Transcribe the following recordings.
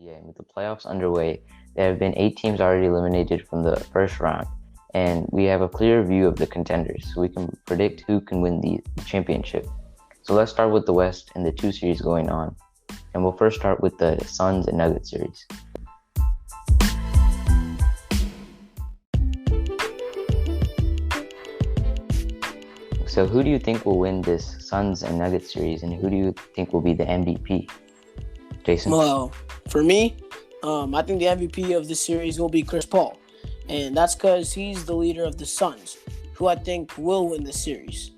NBA, and with the playoffs underway, there have been 8 teams already eliminated from the first round, and we have a clear view of the contenders, so we can predict who can win the championship. So let's start with the West and the 2 series going on, and we'll first start with the Suns and Nuggets series. So who do you think will win this Suns and Nuggets series, and who do you think will be the MVP? Jason? Well, for me, I think the MVP of this series will be Chris Paul. And that's because he's the leader of the Suns, who I think will win this series.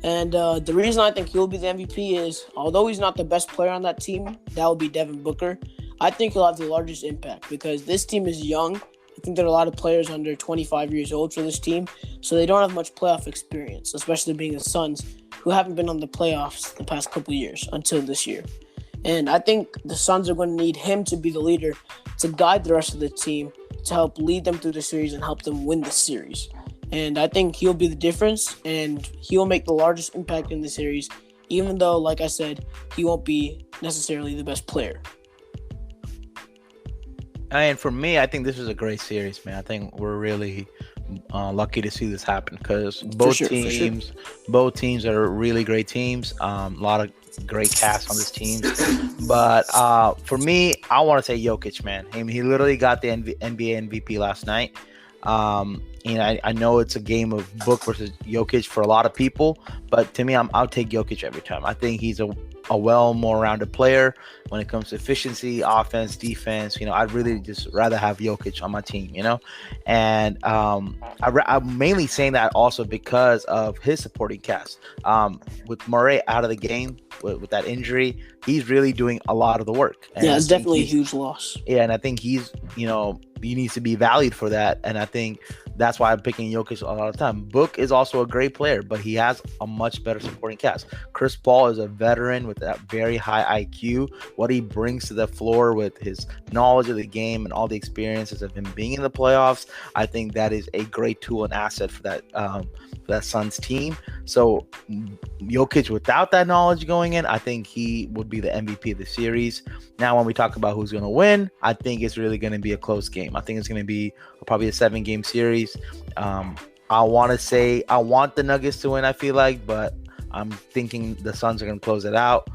And the reason I think he'll be the MVP is, although he's not the best player on that team, that will be Devin Booker, I think he'll have the largest impact because this team is young. I think there are a lot of players under 25 years old for this team, so they don't have much playoff experience, especially being the Suns, who haven't been on the playoffs the past couple years until this year. And I think the Suns are going to need him to be the leader to guide the rest of the team to help lead them through the series and help them win the series. And I think he'll be the difference, and he'll make the largest impact in the series, even though, like I said, he won't be necessarily the best player. And for me, I think this is a great series, man. I think we're really lucky to see this happen because both teams are really great teams. A lot of great cast on this team. But for me, I want to say Jokic, man. I mean, he literally got the NBA MVP last night. I know it's a game of Book versus Jokic for a lot of people, but to me, I'll take Jokic every time. I think he's a more rounded player when it comes to efficiency, offense, defense. I'd really just rather have Jokic on my team, and I'm mainly saying that also because of his supporting cast. With Murray out of the game with that injury, he's really doing a lot of the work. And it's definitely a huge loss. Yeah, and I think he's, he needs to be valued for that. And I think that's why I'm picking Jokic a lot of the time. Book is also a great player, but he has a much better supporting cast. Chris Paul is a veteran with that very high IQ. What he brings to the floor with his knowledge of the game and all the experiences of him being in the playoffs, I think that is a great tool and asset for that Suns team. So Jokic, without that knowledge going in, I think he would be the MVP of the series. Now, when we talk about who's going to win, I think it's really going to be a close game. I think it's going to be probably a 7-game series. I want the Nuggets to win, I feel like, but I'm thinking the Suns are going to close it out.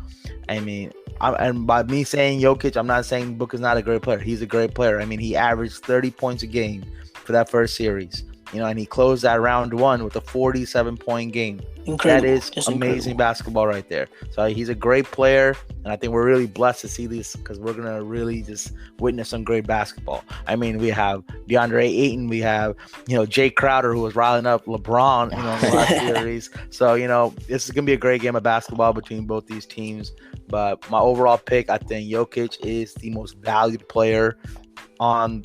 I mean, and by me saying Jokic, I'm not saying Book is not a great player. He's a great player. I mean, he averaged 30 points a game for that first series. And he closed that round 1 with a 47-point game. Incredible. That is amazing incredible basketball right there. So he's a great player, and I think we're really blessed to see this because we're going to really just witness some great basketball. I mean, we have DeAndre Ayton, we have, Jay Crowder, who was riling up LeBron, in the last series. So, this is going to be a great game of basketball between both these teams. But my overall pick, I think Jokic is the most valued player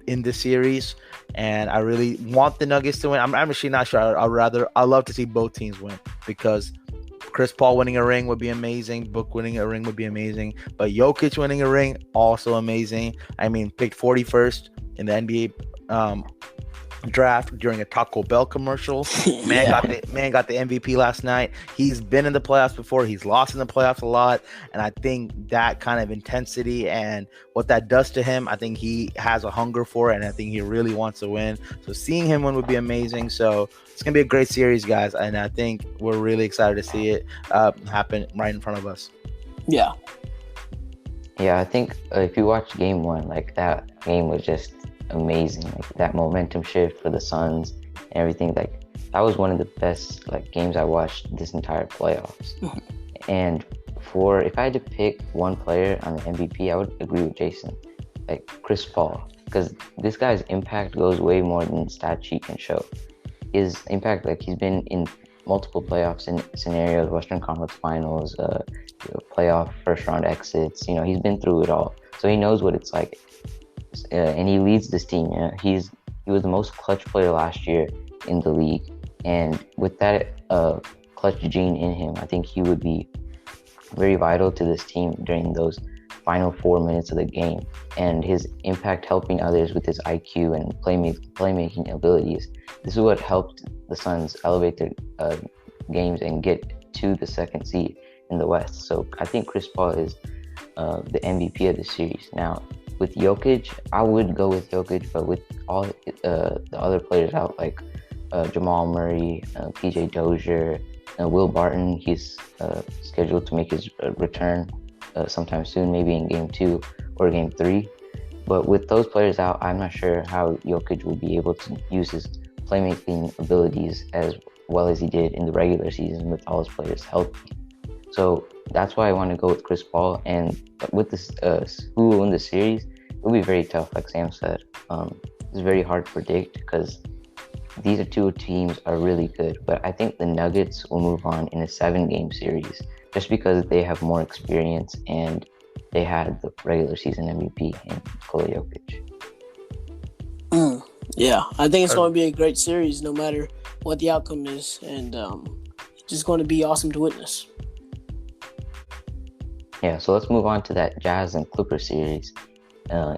in this series, and I really want the Nuggets to win. I'm actually not sure. I'd love to see both teams win because Chris Paul winning a ring would be amazing. Book winning a ring would be amazing, but Jokic winning a ring also amazing. I mean, picked 41st in the NBA draft during a Taco Bell commercial. Got the MVP last night. He's been in the playoffs before. He's lost in the playoffs a lot, and I think that kind of intensity and what that does to him, I think he has a hunger for it, and I think he really wants to win. So seeing him win would be amazing. So it's gonna be a great series, guys, and I think we're really excited to see it happen right in front of us. Yeah, I think if you watch Game 1, like that game was just amazing. Like that momentum shift for the Suns and everything, like that was one of the best games I watched this entire playoffs. And if I had to pick one player on the MVP, I would agree with Jason, like Chris Paul, because this guy's impact goes way more than the stat sheet can show. His impact, he's been in multiple playoffs in scenarios, Western Conference Finals, playoff first round exits. He's been through it all, so he knows what it's like. And he leads this team. He was the most clutch player last year in the league, and with that clutch gene in him, I think he would be very vital to this team during those final 4 minutes of the game. And his impact helping others with his IQ and playmaking abilities, this is what helped the Suns elevate their games and get to the 2nd seed in the West. So I think Chris Paul is the MVP of the series. Now, with Jokic, I would go with Jokic, but with all the other players out, like Jamal Murray, PJ Dozier, Will Barton, he's scheduled to make his return sometime soon, maybe in Game 2 or Game 3. But with those players out, I'm not sure how Jokic will be able to use his playmaking abilities as well as he did in the regular season with all his players healthy. So that's why I want to go with Chris Paul. And with this, who will win the series, it'll be very tough, like Sam said. It's very hard to predict because these two teams are really good. But I think the Nuggets will move on in a 7-game series just because they have more experience and they had the regular season MVP in Nikola Jokic. Yeah, I think it's going to be a great series no matter what the outcome is. And it's just going to be awesome to witness. Yeah, so let's move on to that Jazz and Clippers series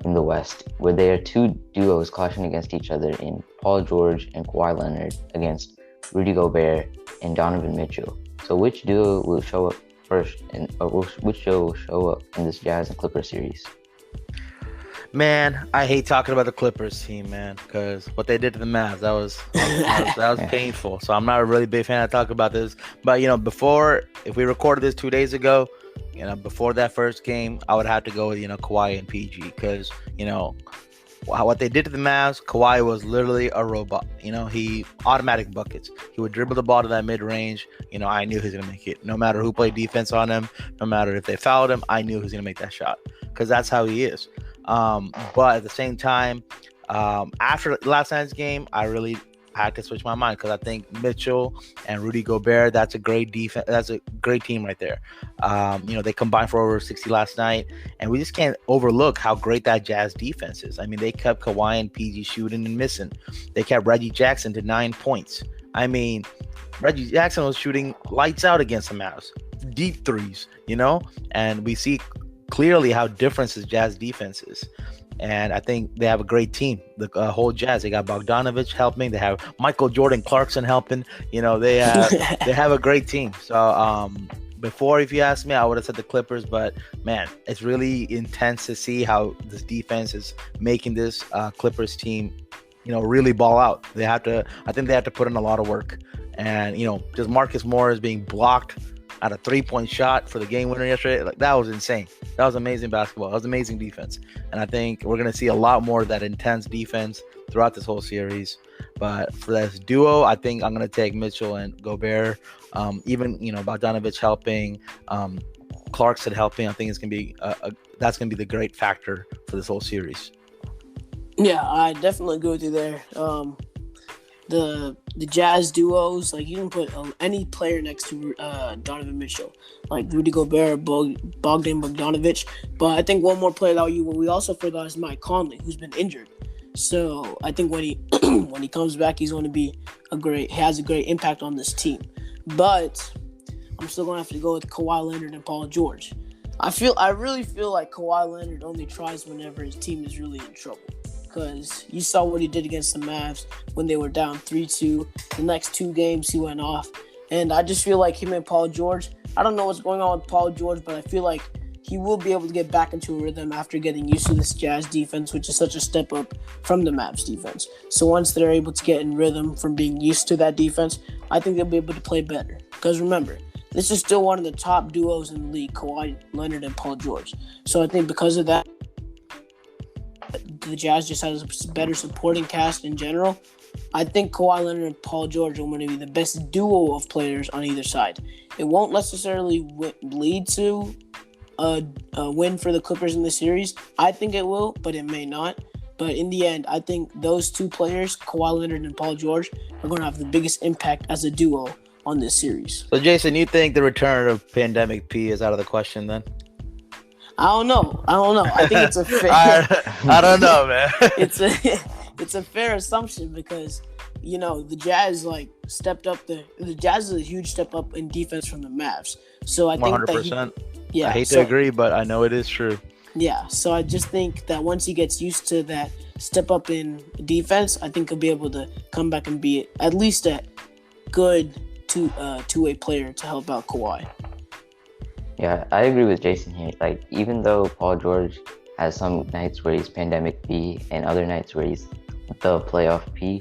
in the West, where there are two duos clashing against each other in Paul George and Kawhi Leonard against Rudy Gobert and Donovan Mitchell. So which duo will show up first, which duo will show up in this Jazz and Clippers series? Man, I hate talking about the Clippers team, man, because what they did to the Mavs, that was painful. So I'm not a really big fan of talking about this. But, if we recorded this 2 days ago, before that first game, I would have to go with, Kawhi and PG because, what they did to the Mavs, Kawhi was literally a robot. He automatic buckets. He would dribble the ball to that mid-range. I knew he was going to make it. No matter who played defense on him, no matter if they fouled him, I knew he was going to make that shot because that's how he is. But at the same time, after last night's game, I had to switch my mind because I think Mitchell and Rudy Gobert, that's a great defense. That's a great team right there. They combined for over 60 last night, and we just can't overlook how great that Jazz defense is. I mean, they kept Kawhi and PG shooting and missing. They kept Reggie Jackson to 9 points. I mean, Reggie Jackson was shooting lights out against the Mavs, deep threes, and we see clearly how different this Jazz defense is. And I think they have a great team, the whole Jazz. They got Bogdanovich helping. They have Michael Jordan Clarkson helping. They have a great team. So before, if you asked me, I would have said the Clippers. But, man, it's really intense to see how this defense is making this Clippers team, really ball out. I think they have to put in a lot of work. And, just Marcus Morris being blocked at a 3-point shot for the game winner yesterday. Like, that was insane. That was amazing basketball. That was amazing defense. And I think we're going to see a lot more of that intense defense throughout this whole series. But for this duo, I think I'm going to take Mitchell and Gobert. Even, Bogdanovich helping, Clarkson helping. I think it's going to be that's going to be the great factor for this whole series. Yeah, I definitely agree with you there. The Jazz duos, like you can put any player next to Donovan Mitchell, like Rudy Gobert, Bogdan Bogdanovich. But I think one more player that we also forgot is Mike Conley, who's been injured. So I think when he when he comes back, he's going to be has a great impact on this team. But I'm still going to have to go with Kawhi Leonard and Paul George. I really feel like Kawhi Leonard only tries whenever his team is really in trouble. Because you saw what he did against the Mavs when they were down 3-2. The next 2 games, he went off. And I just feel like him and Paul George, I don't know what's going on with Paul George, but I feel like he will be able to get back into a rhythm after getting used to this Jazz defense, which is such a step up from the Mavs defense. So once they're able to get in rhythm from being used to that defense, I think they'll be able to play better. Because remember, this is still one of the top duos in the league, Kawhi Leonard and Paul George. So I think because of that, the Jazz just has a better supporting cast in general. I think Kawhi Leonard and Paul George are going to be the best duo of players on either side. It won't necessarily lead to a win for the Clippers in the series. I think it will, but it may not. But in the end, I think those 2 players, Kawhi Leonard and Paul George, are going to have the biggest impact as a duo on this series. So, Jason, you think the return of Pandemic P is out of the question then? I don't know. I think it's a fair. I don't know, man. It's a fair assumption because the Jazz stepped up. The Jazz is a huge step up in defense from the Mavs. So I think 100%. I hate to agree, but I know it is true. Yeah. So I just think that once he gets used to that step up in defense, I think he'll be able to come back and be at least a good two-way player to help out Kawhi. Yeah, I agree with Jason here. Like, even though Paul George has some nights where he's pandemic P and other nights where he's the playoff P.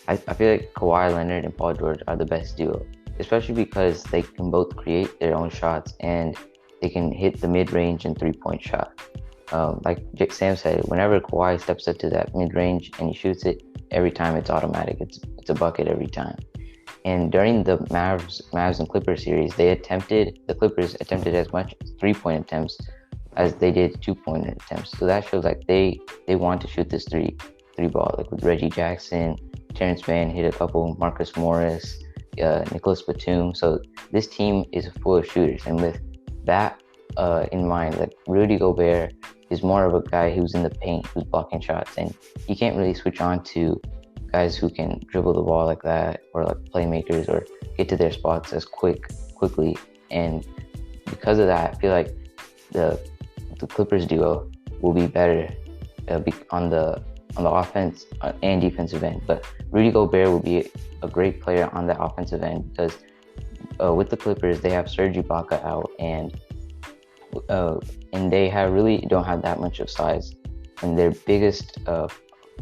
I feel like Kawhi Leonard and Paul George are the best duo, especially because they can both create their own shots and they can hit the mid-range and three-point shot. Like Sam said, whenever Kawhi steps up to that mid-range and he shoots it, every time it's automatic. It's a bucket every time. And during the Mavs and Clippers series, the Clippers attempted as much three-point attempts as they did two-point attempts. So that shows like they want to shoot this three ball, like with Reggie Jackson, Terrence Mann hit a couple, Marcus Morris, Nicholas Batum. So this team is full of shooters, and with that in mind, like Rudy Gobert is more of a guy who's in the paint, who's blocking shots, and he can't really switch on to guys who can dribble the ball like that, or like playmakers, or get to their spots as quickly. And because of that, I feel like the Clippers duo will be better on the offense and defensive end. But Rudy Gobert will be a great player on the offensive end because with the Clippers they have Serge Ibaka out, and they don't have that much of size, and their biggest the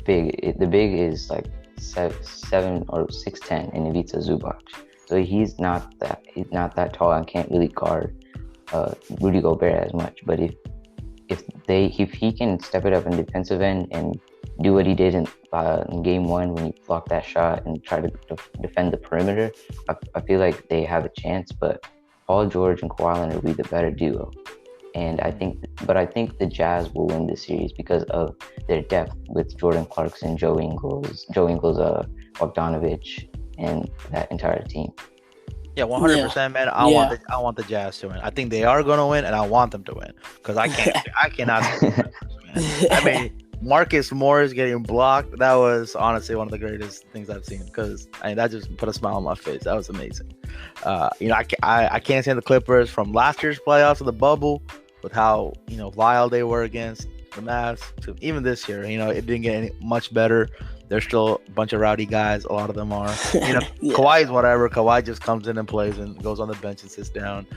big is like 7 or 6'10" in Ivica Zubac. So he's not that tall and can't really guard Rudy Gobert as much. But if he can step it up in defensive end and do what he did in game 1 when he blocked that shot and tried to defend the perimeter, I feel like they have a chance. But Paul George and Kawhi Leonard will be the better duo. And I think the Jazz will win this series because of their depth with Jordan Clarkson, Joe Ingles, Bogdanovich, and that entire team. Yeah, 100%, man. I want the Jazz to win. I think they are going to win, and I want them to win because I cannot. Man. I mean, Marcus Morris getting blocked, that was honestly one of the greatest things I've seen because that just put a smile on my face. That was amazing. I can't stand the Clippers from last year's playoffs of the bubble with how wild they were against the Mavs to even this year. It didn't get any much better. They're still a bunch of rowdy guys. A lot of them are. Yeah. Kawhi's whatever. Kawhi just comes in and plays and goes on the bench and sits down.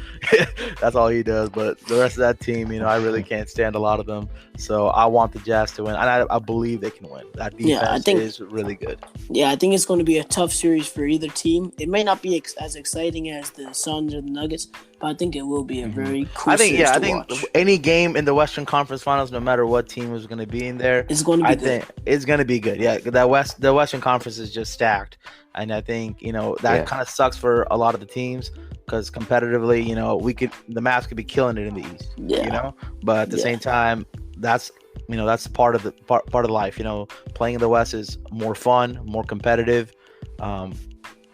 That's all he does. But the rest of that team, I really can't stand a lot of them. So I want the Jazz to win. And I believe they can win. That defense is really good. Yeah, I think it's going to be a tough series for either team. It may not be as exciting as the Suns or the Nuggets, but I think it will be a very cool series to watch. Any game in the Western Conference Finals, no matter what team is going to be in there, it's going to be good. I think it's going to be good. Yeah, the Western Conference is just stacked, and I think that kind of sucks for a lot of the teams because competitively, the Mavs could be killing it in the East. Yeah. But at the same time, that's part of the life. Playing in the West is more fun, more competitive,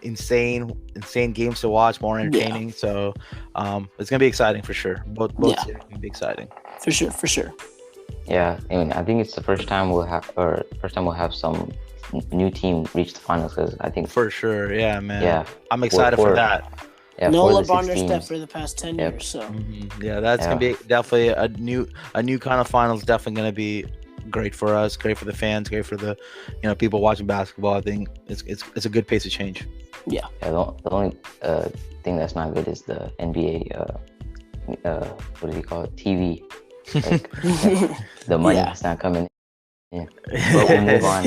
insane games to watch, more entertaining. Yeah. So it's gonna be exciting for sure. Both series gonna be exciting. For sure. Yeah, and I think it's the first time we'll have some new team reach the finals because I think for sure. Yeah, man. Yeah, I'm excited for that. Yeah, no LeBron or Steph for the past 10 years. So yeah, that's gonna be definitely a new kind of finals. Definitely gonna be great for us, great for the fans, great for the people watching basketball. I think it's a good pace of change. Yeah. The only thing that's not good is the NBA. What do you call it? TV. Like, the money is not coming in. Yeah. But we'll move on.